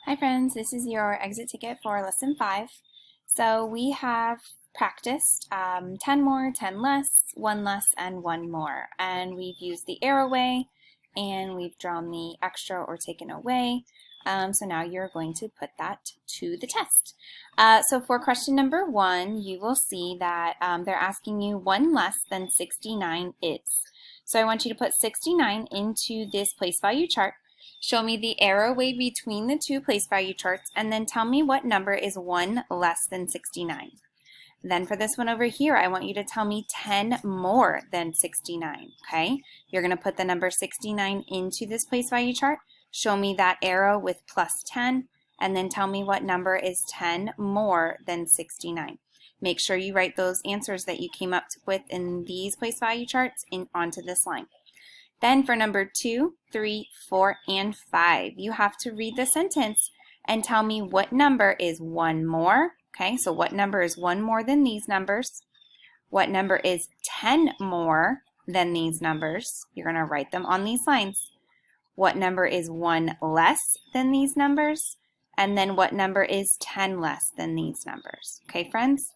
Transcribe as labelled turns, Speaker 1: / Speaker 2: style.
Speaker 1: Hi friends, this is your exit ticket for lesson 5. So we have practiced 10 more, 10 less, 1 less, and 1 more. And we've used the arrow way, and we've drawn the extra or taken away. So now you're going to put that to the test. So for question number 1, you will see that they're asking you 1 less than 69 is. So I want you to put 69 into this place value chart. Show me the arrow way between the two place value charts, and then tell me what number is 1 less than 69. Then for this one over here, I want you to tell me 10 more than 69, okay? You're going to put the number 69 into this place value chart. Show me that arrow with plus 10, and then tell me what number is 10 more than 69. Make sure you write those answers that you came up with in these place value charts onto this line. Then for number 2, 3, 4, and 5, you have to read the sentence and tell me what number is 1 more. Okay, so what number is 1 more than these numbers? What number is 10 more than these numbers? You're going to write them on these lines. What number is 1 less than these numbers? And then what number is 10 less than these numbers? Okay, friends?